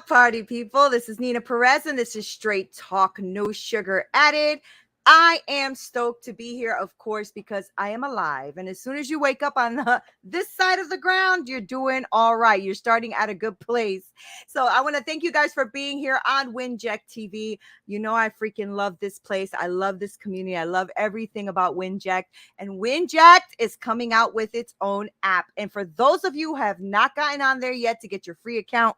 Party people, this is Neena Perez, and this is Straight Talk, no sugar added. I am stoked to be here, of course, because I am alive. And as soon as you wake up on this side of the ground, you're doing all right. You're starting at a good place. So I want to thank you guys for being here on Winject TV. You know, I freaking love this place. I love this community. I love everything about Winject. And Winject is coming out with its own app. And for those of you who have not gotten on there yet to get your free account,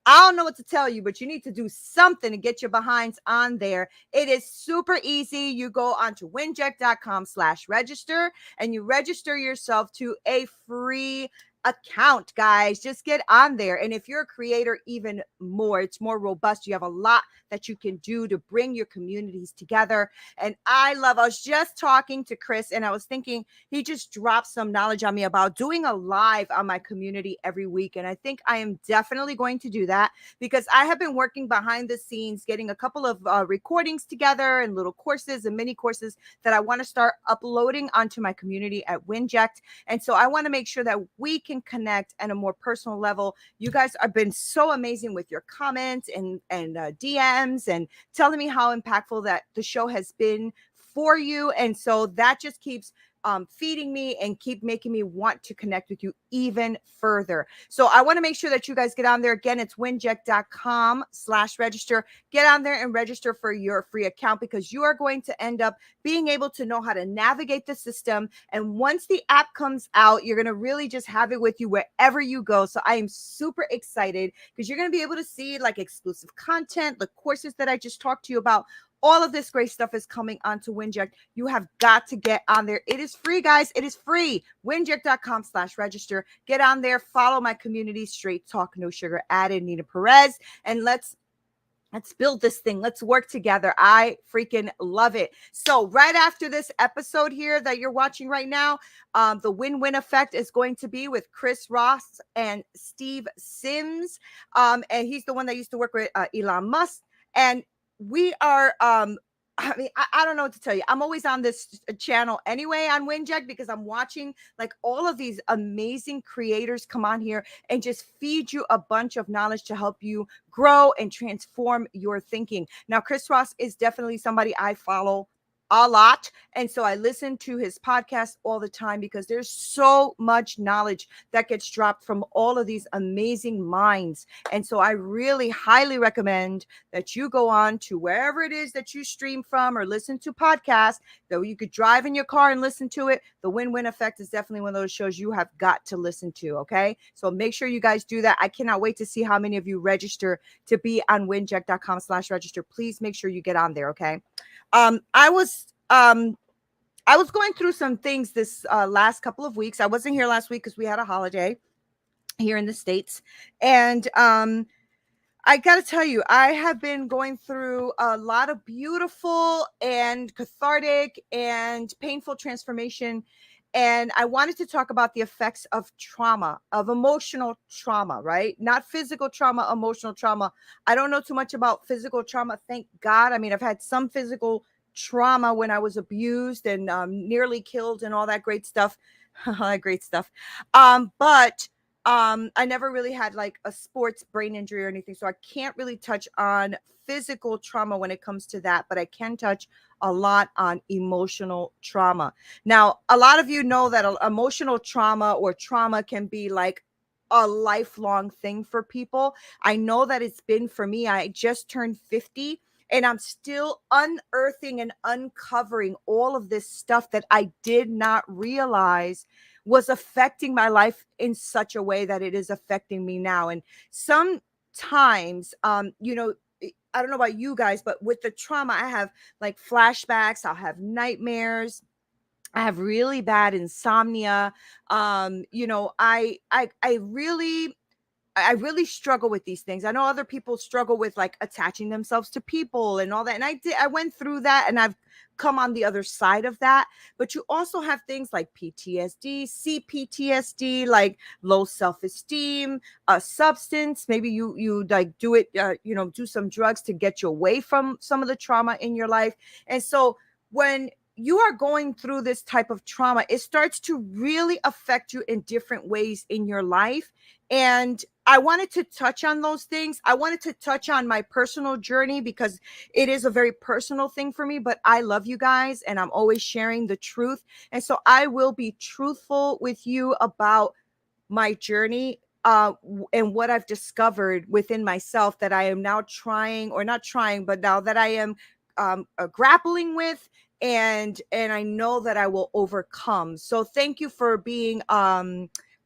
I don't know what to tell you, but you need to do something to get your behinds on there. It is super easy. You go onto winject.com/register and you register yourself to a free account, guys. Just get on there. And if you're a creator, even more, it's more robust. You have a lot that you can do to bring your communities together. And I was just talking to Chris and I was thinking he just dropped some knowledge on me about doing a live on my community every week. And I think I am definitely going to do that because I have been working behind the scenes, getting a couple of recordings together and little courses and mini courses that I want to start uploading onto my community at Winject. And so I want to make sure that we can connect at a more personal level. You guys have been so amazing with your comments and DMs and telling me how impactful that the show has been for you. And so that just keeps feeding me and keep making me want to connect with you even further. So I want to make sure that you guys get on there. Again, it's winject.com/register. Get on there and register for your free account because you are going to end up being able to know how to navigate the system. And once the app comes out, you're going to really just have it with you wherever you go. So I am super excited because you're going to be able to see like exclusive content, the courses that I just talked to you about. All of this great stuff is coming onto Winject. You have got to get on there. It is free, guys. It is free. Winject.com/register. Get on there. Follow my community. Straight Talk, no sugar added. Neena Perez. And let's build this thing. Let's work together. I freaking love it. So right after this episode here that you're watching right now, the win-win effect is going to be with Chris Ross and Steve Sims. And he's the one that used to work with Elon Musk. And we are I mean, I don't know what to tell you. I'm always on this channel anyway on Winject because I'm watching like all of these amazing creators come on here and just feed you a bunch of knowledge to help you grow and transform your thinking. Now, Chris Ross is definitely somebody I follow a lot. And so I listen to his podcast all the time because there's so much knowledge that gets dropped from all of these amazing minds. And so I really highly recommend that you go on to wherever it is that you stream from or listen to podcasts, though you could drive in your car and listen to it. The Win-Win Effect is definitely one of those shows you have got to listen to. Okay. So make sure you guys do that. I cannot wait to see how many of you register to be on winject.com/register. Please make sure you get on there. Okay. I was going through some things this last couple of weeks. I wasn't here last week because we had a holiday here in the States. And I got to tell you, I have been going through a lot of beautiful and cathartic and painful transformation. And I wanted to talk about the effects of trauma, of emotional trauma, right? Not physical trauma, emotional trauma. I don't know too much about physical trauma. Thank God. I mean, I've had some physical trauma when I was abused and nearly killed and all that great stuff. All that great stuff. But I never really had like a sports brain injury or anything. So I can't really touch on physical trauma when it comes to that, but I can touch a lot on emotional trauma. Now, a lot of you know that emotional trauma or trauma can be like a lifelong thing for people. I know that it's been for me. I just turned 50. And I'm still unearthing and uncovering all of this stuff that I did not realize was affecting my life in such a way that it is affecting me now. And sometimes, you know, I don't know about you guys, but with the trauma, I have like flashbacks. I'll have nightmares. I have really bad insomnia. You know, I really struggle with these things. I know other people struggle with like attaching themselves to people and all that. And I went through that and I've come on the other side of that. But you also have things like PTSD, CPTSD, like low self-esteem, substance. Maybe you like do it, you know, do some drugs to get you away from some of the trauma in your life. And so when you are going through this type of trauma, it starts to really affect you in different ways in your life. And I wanted to touch on those things. I wanted to touch on my personal journey because it is a very personal thing for me, but I love you guys and I'm always sharing the truth. And so I will be truthful with you about my journey and what I've discovered within myself that I am now trying, or not trying, but now that I am grappling with, and I know that I will overcome. So thank you for being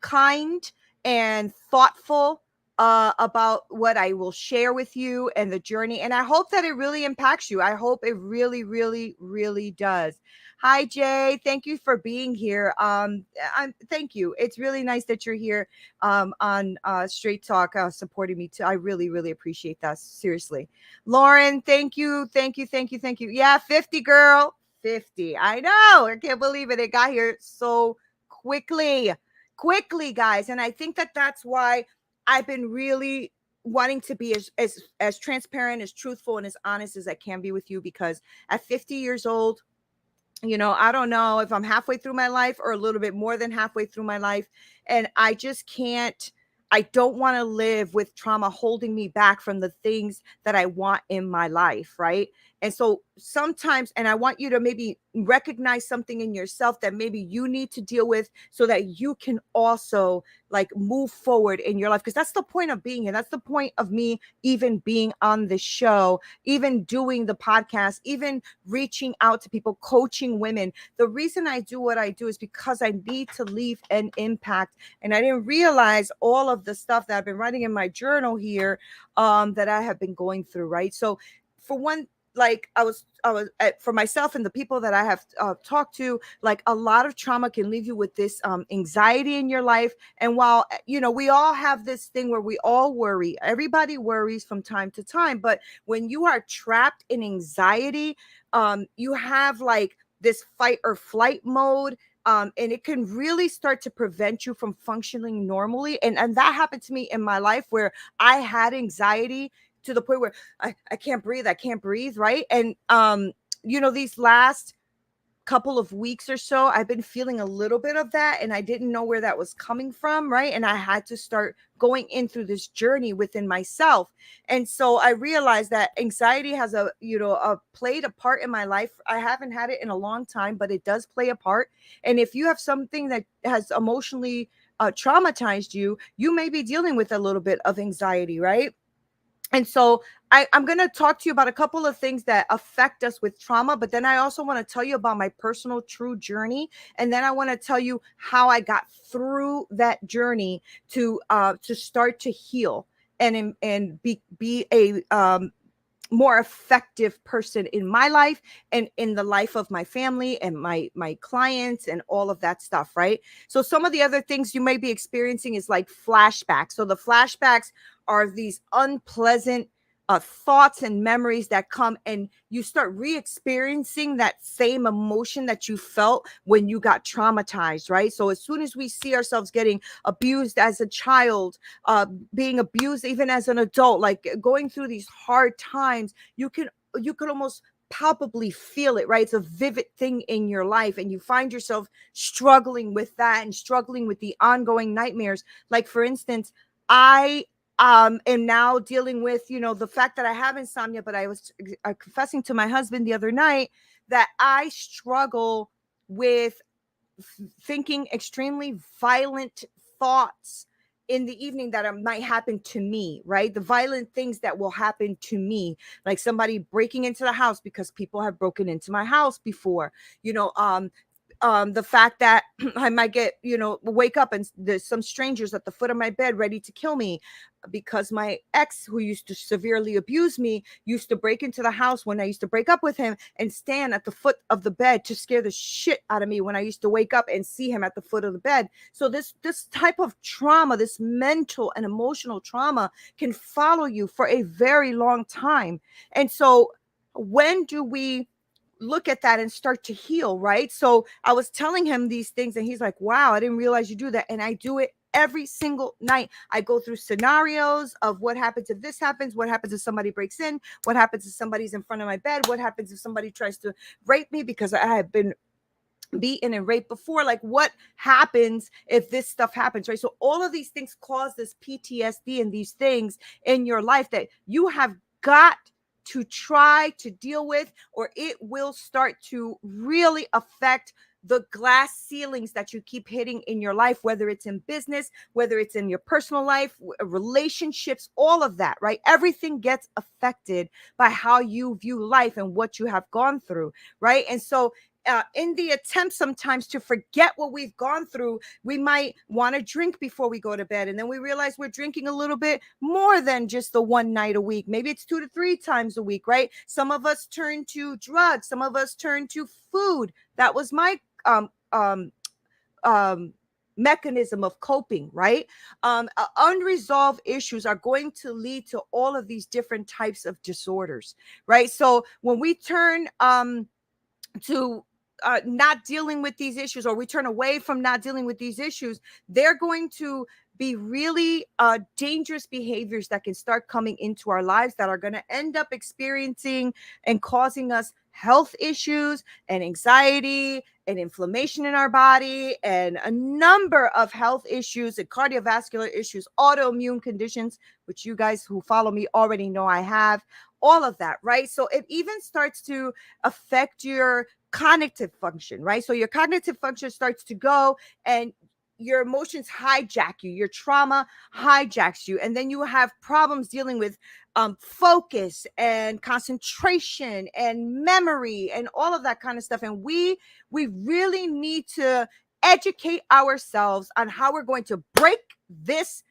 kind and thoughtful about what I will share with you and the journey. And I hope that it really impacts you. I hope it really, really, really does. Hi, Jay. Thank you for being here. Thank you. It's really nice that you're here on Straight Talk supporting me too. I really, really appreciate that. Seriously. Lauren, thank you. Thank you. Thank you. Thank you. Yeah, 50, girl. 50. I know. I can't believe it. It got here so quickly. Quickly, guys. And I think that that's why I've been really wanting to be as transparent, as truthful, and as honest as I can be with you, because at 50 years old, I don't know if I'm halfway through my life or a little bit more than halfway through my life. And I just can't, I don't want to live with trauma holding me back from the things that I want in my life. Right. And so sometimes, and I want you to maybe recognize something in yourself that maybe you need to deal with so that you can also like move forward in your life. Because that's the point of being here. That's the point of me even being on the show, even doing the podcast, even reaching out to people, coaching women. The reason I do what I do is because I need to leave an impact. And I didn't realize all of the stuff that I've been writing in my journal here that I have been going through, right? So for one, like I was for myself and the people that I have talked to, like a lot of trauma can leave you with this anxiety in your life. And while, we all have this thing where we all worry, everybody worries from time to time. But when you are trapped in anxiety, you have like this fight or flight mode. And it can really start to prevent you from functioning normally. And that happened to me in my life where I had anxiety to the point where I can't breathe. I can't breathe. Right. And, these last couple of weeks or so, I've been feeling a little bit of that, and I didn't know where that was coming from. Right. And I had to start going in through this journey within myself. And so I realized that anxiety has played a part in my life. I haven't had it in a long time, but it does play a part. And if you have something that has emotionally traumatized you, you may be dealing with a little bit of anxiety. Right. And so I'm going to talk to you about a couple of things that affect us with trauma, but then I also want to tell you about my personal true journey. And then I want to tell you how I got through that journey to start to heal and be a more effective person in my life and in the life of my family and my clients and all of that stuff. Right. So some of the other things you may be experiencing is like flashbacks. So the flashbacks are these unpleasant thoughts and memories that come, and you start re-experiencing that same emotion that you felt when you got traumatized. Right. So as soon as we see ourselves getting abused as a child, being abused even as an adult, like going through these hard times, you could almost palpably feel it. Right. It's a vivid thing in your life, and you find yourself struggling with that and struggling with the ongoing nightmares. Like, for instance, I am now dealing with, the fact that I have insomnia, but I was confessing to my husband the other night that I struggle with thinking extremely violent thoughts in the evening that might happen to me. Right. The violent things that will happen to me, like somebody breaking into the house, because people have broken into my house before. The fact that I might get, wake up and there's some strangers at the foot of my bed ready to kill me, because my ex, who used to severely abuse me, used to break into the house when I used to break up with him and stand at the foot of the bed to scare the shit out of me when I used to wake up and see him at the foot of the bed. So this type of trauma, this mental and emotional trauma, can follow you for a very long time. And so when do we look at that and start to heal? Right. So I was telling him these things and he's like, wow, I didn't realize you do that. And I do it every single night. I go through scenarios of what happens if this happens, what happens if somebody breaks in, what happens if somebody's in front of my bed, what happens if somebody tries to rape me, because I have been beaten and raped before. Like, what happens if this stuff happens, right? So all of these things cause this PTSD and these things in your life that you have got to try to deal with, or it will start to really affect the glass ceilings that you keep hitting in your life, whether it's in business, whether it's in your personal life, relationships, all of that, right? Everything gets affected by how you view life and what you have gone through, right? And so in the attempt sometimes to forget what we've gone through, we might want to drink before we go to bed. And then we realize we're drinking a little bit more than just the one night a week. Maybe it's 2 to 3 times a week, right? Some of us turn to drugs. Some of us turn to food. That was my mechanism of coping, right? Unresolved issues are going to lead to all of these different types of disorders, right? So when we turn to not dealing with these issues, or we turn away from not dealing with these issues, they're going to be really dangerous behaviors that can start coming into our lives that are going to end up experiencing and causing us health issues and anxiety and inflammation in our body and a number of health issues and cardiovascular issues, autoimmune conditions, which you guys who follow me already know I have, all of that, right? So it even starts to affect your cognitive function, right? So your cognitive function starts to go, and your emotions hijack you, your trauma hijacks you, and then you have problems dealing with focus and concentration and memory and all of that kind of stuff. And we really need to educate ourselves on how we're going to break this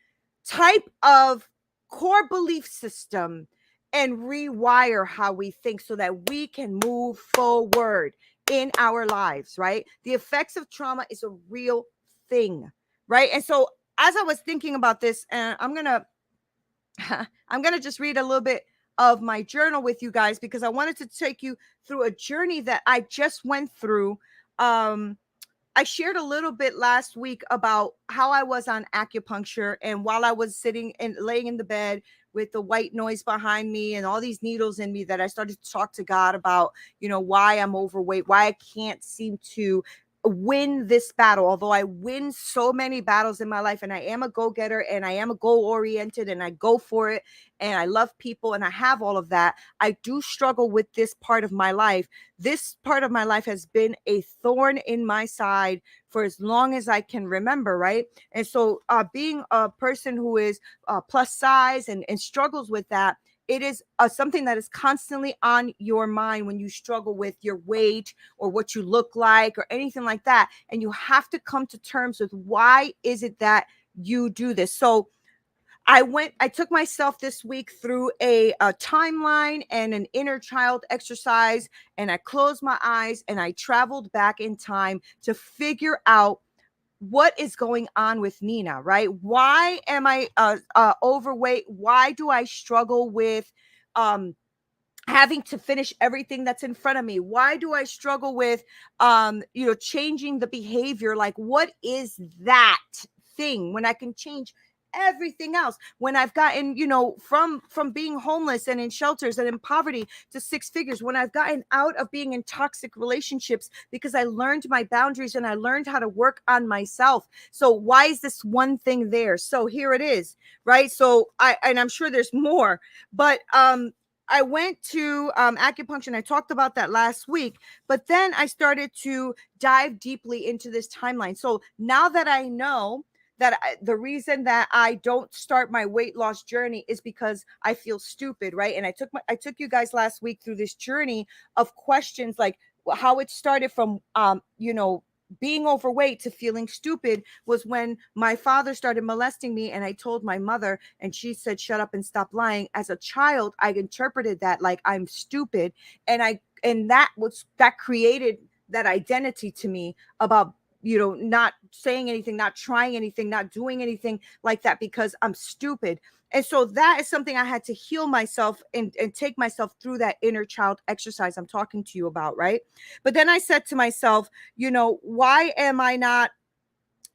type of core belief system and rewire how we think so that we can move forward in our lives, right? The effects of trauma is a real thing, right? And so as I was thinking about this, and I'm going to just read a little bit of my journal with you guys, because I wanted to take you through a journey that I just went through. I shared a little bit last week about how I was on acupuncture, and while I was sitting and laying in the bed with the white noise behind me and all these needles in me, that I started to talk to God about, why I'm overweight, why I can't seem to win this battle, although I win so many battles in my life, and I am a go-getter, and I am a goal-oriented, and I go for it, and I love people, and I have all of that. I do struggle with this part of my life. This part of my life has been a thorn in my side for as long as I can remember, right? And so being a person who is plus size and struggles with that, it is something that is constantly on your mind when you struggle with your weight or what you look like or anything like that. And you have to come to terms with, why is it that you do this? So I took myself this week through a timeline and an inner child exercise, and I closed my eyes and I traveled back in time to figure out what is going on with Neena, right? Why am I overweight? Why do I struggle with having to finish everything that's in front of me? Why do I struggle with changing the behavior? Like, what is that thing when I can change everything else? When I've gotten, from being homeless and in shelters and in poverty to 6 figures, when I've gotten out of being in toxic relationships because I learned my boundaries and I learned how to work on myself. So why is this one thing there? So here it is, right? So I'm sure there's more, but I went to acupuncture, and I talked about that last week, but then I started to dive deeply into this timeline. So now that I know that the reason that I don't start my weight loss journey is because I feel stupid, right? And I took you guys last week through this journey of questions, like how it started from being overweight to feeling stupid was when my father started molesting me, and I told my mother, and she said, shut up and stop lying. As a child, I interpreted that like I'm stupid, and that created that identity to me about not saying anything, not trying anything, not doing anything like that because I'm stupid. And so that is something I had to heal myself and take myself through that inner child exercise I'm talking to you about, right? But then I said to myself, why am I not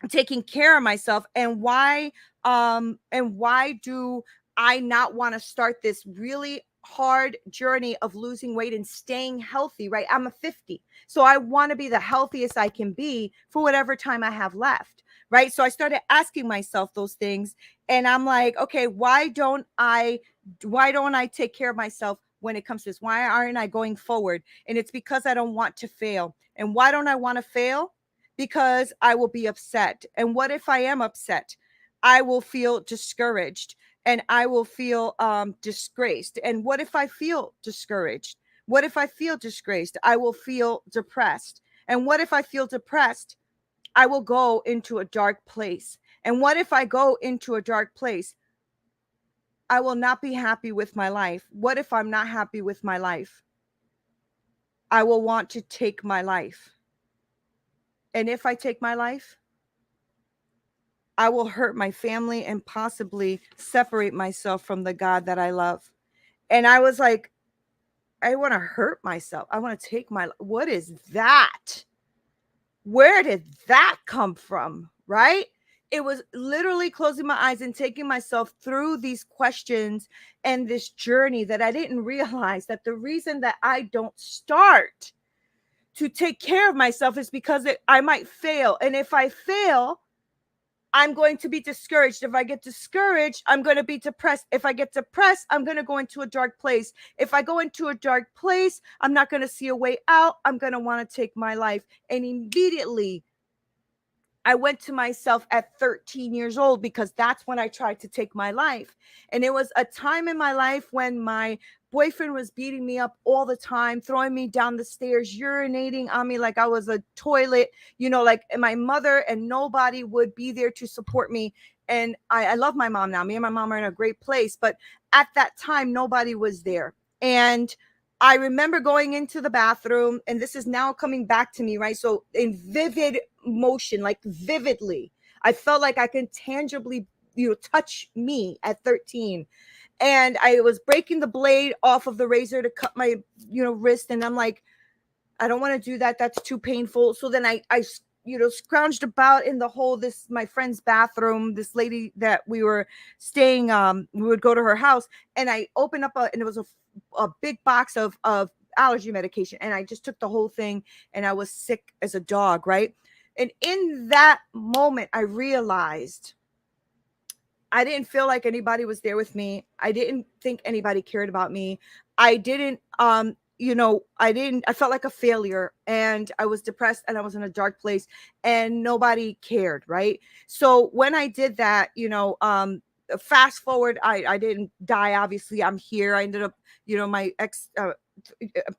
taking care of myself, and why do I not want to start this really hard journey of losing weight and staying healthy, right? I'm a 50. So I want to be the healthiest I can be for whatever time I have left, right? So I started asking myself those things, and I'm like, okay, why don't I take care of myself when it comes to this? Why aren't I going forward? And it's because I don't want to fail. And why don't I want to fail? Because I will be upset. And what if I am upset? I will feel discouraged, and I will feel disgraced. And what if I feel discouraged? What if I feel disgraced? I will feel depressed. And what if I feel depressed? I will go into a dark place. And what if I go into a dark place? I will not be happy with my life. What if I'm not happy with my life? I will want to take my life. And if I take my life, I will hurt my family and possibly separate myself from the God that I love. And I was like, I want to hurt myself. I want to take my, what is that? Where did that come from? Right? It was literally closing my eyes and taking myself through these questions and this journey that I didn't realize that the reason that I don't start to take care of myself is because I might fail. And if I fail, I'm going to be discouraged. If I get discouraged, I'm going to be depressed. If I get depressed, I'm going to go into a dark place. If I go into a dark place, I'm not going to see a way out. I'm going to want to take my life. And immediately, I went to myself at 13 years old because that's when I tried to take my life. And it was a time in my life when my boyfriend was beating me up all the time, throwing me down the stairs, urinating on me like I was a toilet, like my mother and nobody would be there to support me. And I love my mom now. Me and my mom are in a great place. But at that time, nobody was there. And I remember going into the bathroom, and this is now coming back to me, right? So in vivid motion, like vividly, I felt like I could tangibly, touch me at 13. And I was breaking the blade off of the razor to cut my, wrist. And I'm like, I don't want to do that. That's too painful. So then I scrounged about in the whole, my friend's bathroom, this lady that we were staying, we would go to her house, and I opened up and it was a big box of allergy medication. And I just took the whole thing, and I was sick as a dog. Right. And in that moment, I realized I didn't feel like anybody was there with me. I didn't think anybody cared about me. I didn't, I felt like a failure, and I was depressed, and I was in a dark place, and nobody cared. Right. So when I did that, fast forward, I didn't die. Obviously, I'm here. I ended up, my ex,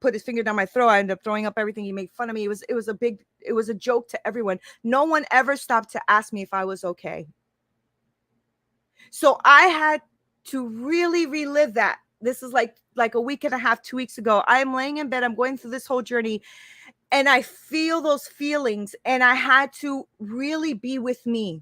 put his finger down my throat. I ended up throwing up everything. He made fun of me. It was a joke to everyone. No one ever stopped to ask me if I was okay. So I had to really relive that. This is like a week and a half, 2 weeks ago. I'm laying in bed. I'm going through this whole journey, and I feel those feelings, and I had to really be with me.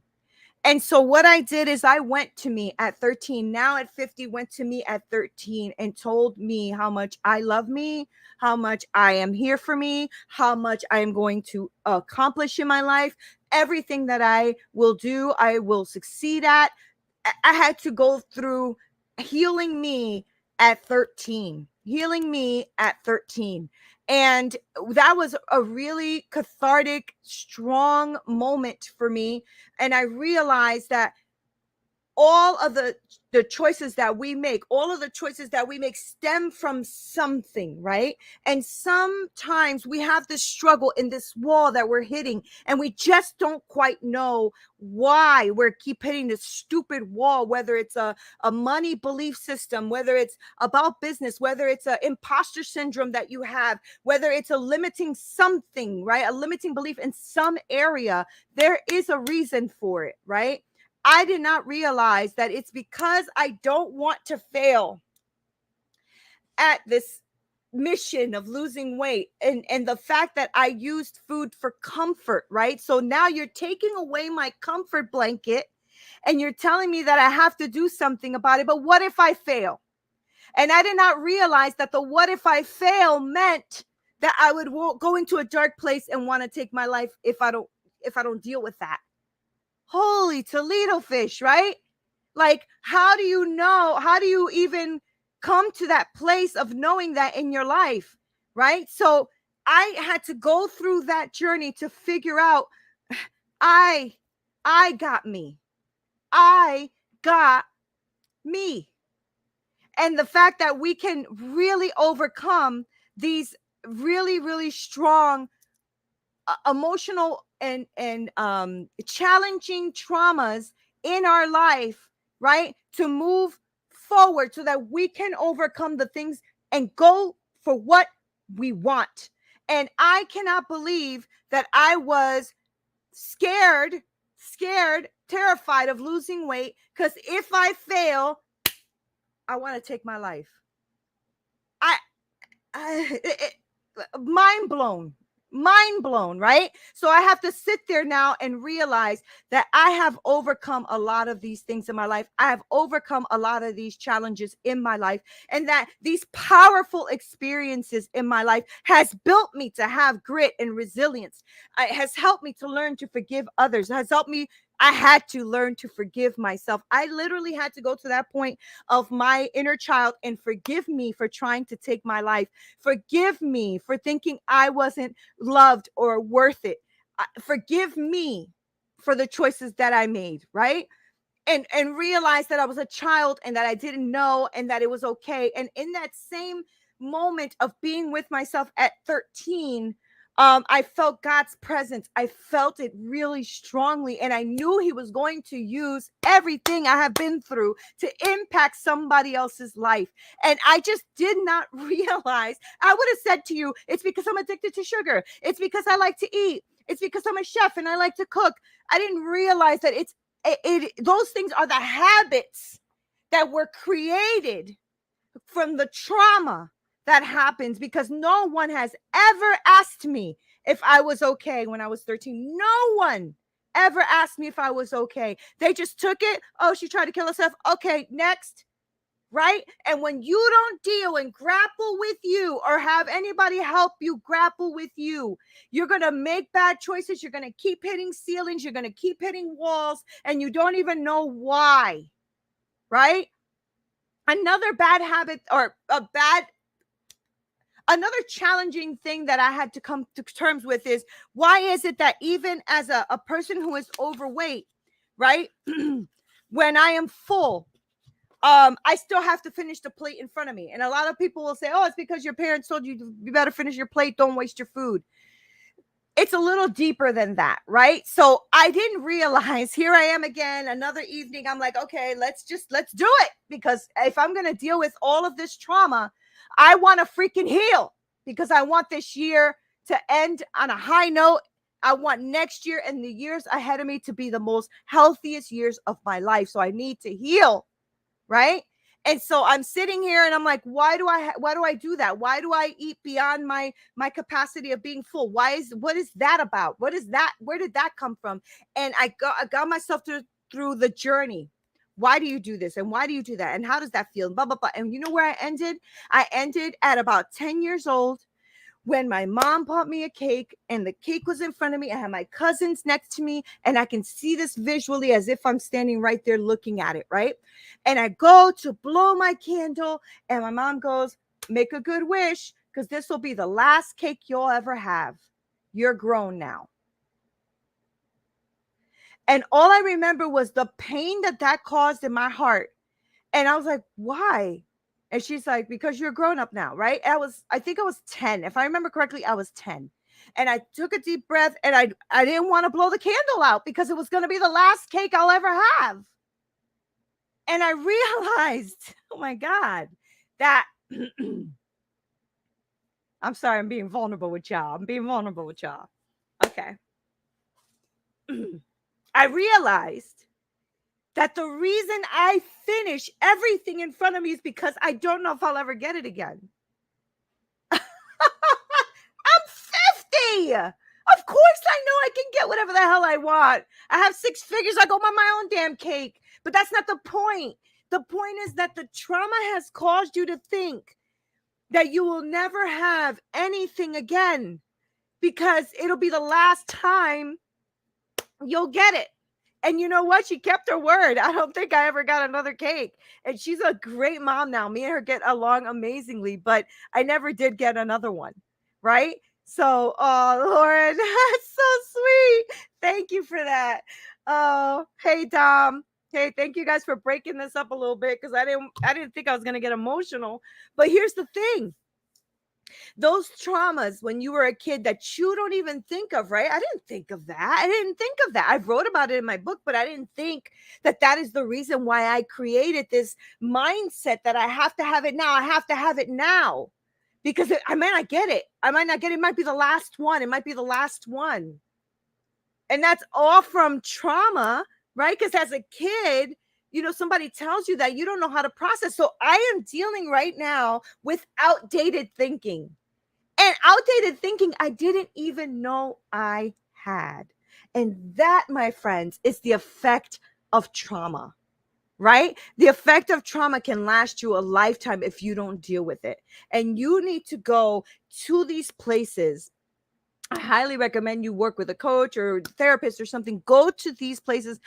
And so what I did is I went to me at 13, now at 50, went to me at 13 and told me how much I love me, how much I am here for me, how much I am going to accomplish in my life. Everything that I will do, I will succeed at. I had to go through healing me at 13. And that was a really cathartic, strong moment for me. And I realized that all of the choices that we make, stem from something, right? And sometimes we have this struggle in this wall that we're hitting, and we just don't quite know why we're keep hitting this stupid wall, whether it's a money belief system, whether it's about business, whether it's an imposter syndrome that you have, whether it's a limiting something, right? A limiting belief in some area. There is a reason for it, right? I did not realize that it's because I don't want to fail at this mission of losing weight, and the fact that I used food for comfort, right? So now you're taking away my comfort blanket, and you're telling me that I have to do something about it. But what if I fail? And I did not realize that the what if I fail meant that I would go into a dark place and want to take my life if I don't deal with that. Holy Toledo fish, right? Like, how do you know? How do you even come to that place of knowing that in your life, right? So I had to go through that journey to figure out I got me. I got me. And the fact that we can really overcome these really, really strong emotional and challenging traumas in our life, right? To move forward so that we can overcome the things and go for what we want. And I cannot believe that I was scared, terrified of losing weight, because if I fail, I want to take my life. Mind blown, right? So I have to sit there now and realize that I have overcome a lot of these things in my life. I have overcome a lot of these challenges in my life, and that these powerful experiences in my life has built me to have grit and resilience. It has helped me to learn to forgive others. It has helped me. I had to learn to forgive myself. I literally had to go to that point of my inner child and forgive me for trying to take my life. Forgive me for thinking I wasn't loved or worth it. Forgive me for the choices that I made, right? And realize that I was a child and that I didn't know and that it was okay. And in that same moment of being with myself at 13, I felt God's presence. I felt it really strongly, and I knew He was going to use everything I have been through to impact somebody else's life. And I just did not realize. I would have said to you, it's because I'm addicted to sugar. It's because I like to eat. It's because I'm a chef and I like to cook. I didn't realize that those things are the habits that were created from the trauma that happens, because no one has ever asked me if I was okay when I was 13. No one ever asked me if I was okay. They just took it. Oh, she tried to kill herself. Okay, next. Right? And when you don't deal and grapple with you, or have anybody help you grapple with you, you're going to make bad choices. You're going to keep hitting ceilings. You're going to keep hitting walls, and you don't even know why. Right? Another bad habit, or another challenging thing that I had to come to terms with is, why is it that even as a person who is overweight, right? When I am full, I still have to finish the plate in front of me. And a lot of people will say, oh, it's because your parents told you better finish your plate. Don't waste your food. It's a little deeper than that, right? So I didn't realize, here I am again, another evening. I'm like, okay, let's do it. Because if I'm going to deal with all of this trauma, I want to freaking heal, because I want this year to end on a high note. I want next year and the years ahead of me to be the most healthiest years of my life. So I need to heal. Right? And so I'm sitting here and I'm like, why do I do that? Why do I eat beyond my capacity of being full? What is that about? What is that? Where did that come from? And I got myself through the journey. Why do you do this? And why do you do that? And how does that feel? Blah, blah, blah. And you know where I ended? I ended at about 10 years old, when my mom bought me a cake, and the cake was in front of me. I had my cousins next to me, and I can see this visually as if I'm standing right there looking at it, right? And I go to blow my candle, and my mom goes, make a good wish, because this will be the last cake you'll ever have. You're grown now. And all I remember was the pain that caused in my heart. And I was like, why? And she's like, because you're grown up now, right? I think I was 10. If I remember correctly, I was 10. And I took a deep breath, and I didn't want to blow the candle out, because it was going to be the last cake I'll ever have. And I realized, oh my God, that I'm sorry, I'm being vulnerable with y'all. Okay. I realized that the reason I finish everything in front of me is because I don't know if I'll ever get it again. I'm 50. Of course I know I can get whatever the hell I want. I have 6 figures. I go buy my own damn cake. But that's not the point. The point is that the trauma has caused you to think that you will never have anything again, because it'll be the last time you'll get it. And you know what? She kept her word. I don't think I ever got another cake. And she's a great mom now. Me and her get along amazingly, but I never did get another one. Right? So, oh, Lauren, that's so sweet. Thank you for that. Oh, hey, Dom. Hey, thank you guys for breaking this up a little bit because I didn't think I was gonna get emotional. But here's the thing. Those traumas when you were a kid that you don't even think of, right? I didn't think of that. I didn't think of that. I wrote about it in my book, but I didn't think that that is the reason why I created this mindset that I have to have it now. I have to have it now because I might not get it. I might not get it. It might be the last one. It might be the last one. And that's all from trauma, right? Because as a kid, somebody tells you that you don't know how to process. So I am dealing right now with outdated thinking. And outdated thinking I didn't even know I had. And that, my friends, is the effect of trauma, right? The effect of trauma can last you a lifetime if you don't deal with it. And you need to go to these places. I highly recommend you work with a coach or therapist or something. Go to these places.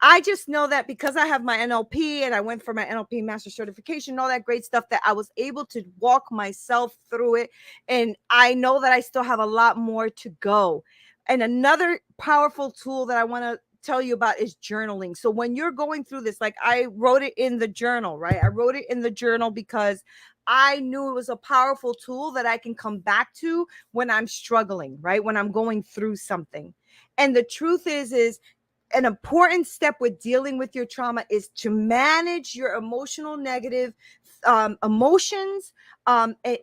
I just know that because I have my NLP and I went for my NLP master certification, all that great stuff, that I was able to walk myself through it. And I know that I still have a lot more to go. And another powerful tool that I want to tell you about is journaling. So when you're going through this, like I wrote it in the journal, right? I wrote it in the journal because I knew it was a powerful tool that I can come back to when I'm struggling, right? When I'm going through something. And the truth is an important step with dealing with your trauma is to manage your emotional negative emotions.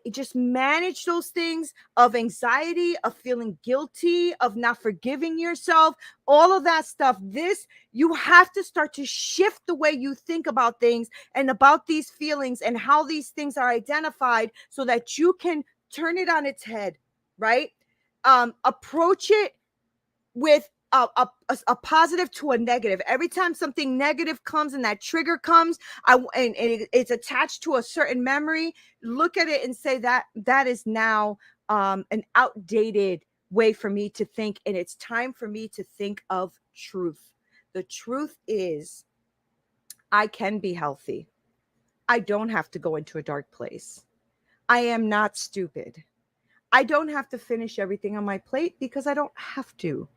Just manage those things of anxiety, of feeling guilty, of not forgiving yourself, all of that stuff. You have to start to shift the way you think about things and about these feelings and how these things are identified so that you can turn it on its head, right? Approach it with a positive to a negative. Every time something negative comes and that trigger comes, it's attached to a certain memory, look at it and say that is now an outdated way for me to think, and it's time for me to think of truth. The truth is, I can be healthy. I don't have to go into a dark place. I am not stupid. I don't have to finish everything on my plate because I don't have to.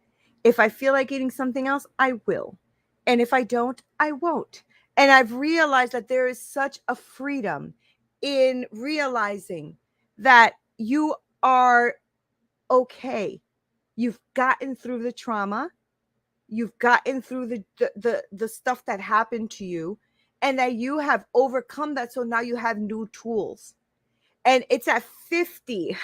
If I feel like eating something else, I will. And if I don't, I won't. And I've realized that there is such a freedom in realizing that you are okay. You've gotten through the trauma. You've gotten through the stuff that happened to you, and that you have overcome that. So now you have new tools. And it's at 50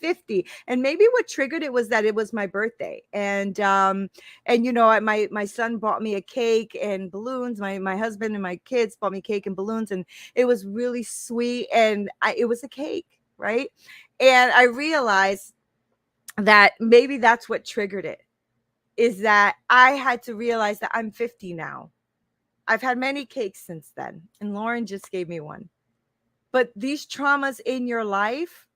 50. And maybe what triggered it was that it was my birthday, and my son bought me a cake and balloons. My husband and my kids bought me cake and balloons, and it was really sweet, and it was a cake, right? And I realized that maybe that's what triggered it, is that I had to realize that I'm 50 now. I've had many cakes since then, and Lauren just gave me one. But these traumas in your life,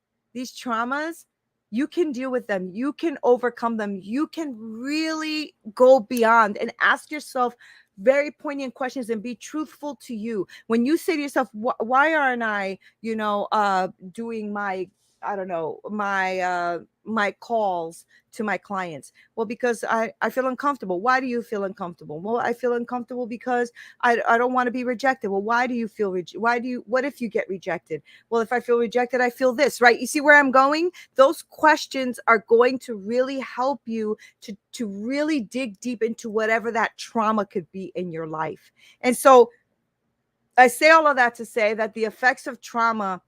you can deal with them. You can overcome them. You can really go beyond and ask yourself very poignant questions and be truthful to you. When you say to yourself, why aren't I, doing my, I don't know, my calls to my clients? Well, because I feel uncomfortable. Why do you feel uncomfortable? Well, I feel uncomfortable because I don't want to be rejected. Well, why do you feel what if you get rejected? Well, if I feel rejected, I feel this, right? You see where I'm going? Those questions are going to really help you to really dig deep into whatever that trauma could be in your life. And so I say all of that to say that the effects of trauma,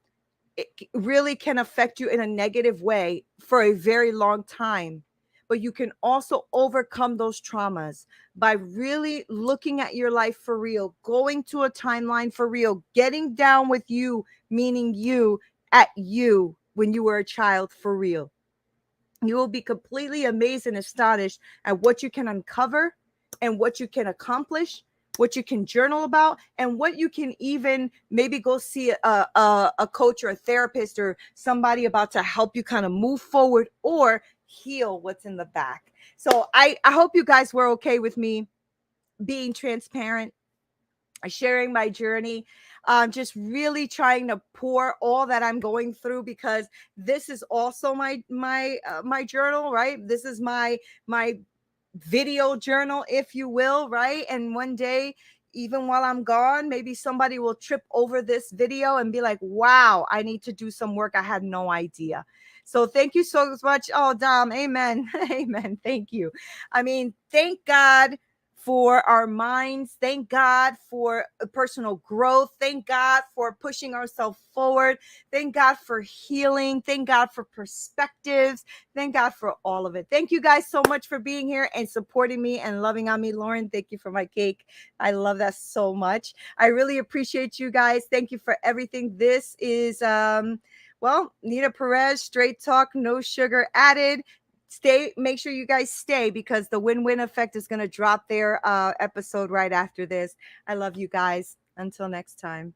it really can affect you in a negative way for a very long time. But you can also overcome those traumas by really looking at your life for real, going to a timeline for real, getting down with you, meaning you, at you when you were a child for real. You will be completely amazed and astonished at what you can uncover and what you can accomplish, what you can journal about, and what you can even maybe go see a coach or a therapist or somebody about to help you kind of move forward or heal what's in the back. So I hope you guys were okay with me being transparent, sharing my journey, just really trying to pour all that I'm going through, because this is also my journal, right? This is my video journal, if you will, right? And one day, even while I'm gone, maybe somebody will trip over this video and be like, wow, I need to do some work. I had no idea. So thank you so much. Oh, Dom, amen. Amen. Thank you. I mean, thank God for our minds. Thank God for personal growth. Thank God for pushing ourselves forward. Thank God for healing. Thank God for perspectives. Thank God for all of it. Thank you guys so much for being here and supporting me and loving on me. Lauren, thank you for my cake. I love that so much. I really appreciate you guys. Thank you for everything. This is well, Neena Perez, straight talk, no sugar added. Make sure you guys stay, because the win-win effect is going to drop their episode right after this. I love you guys. Until next time.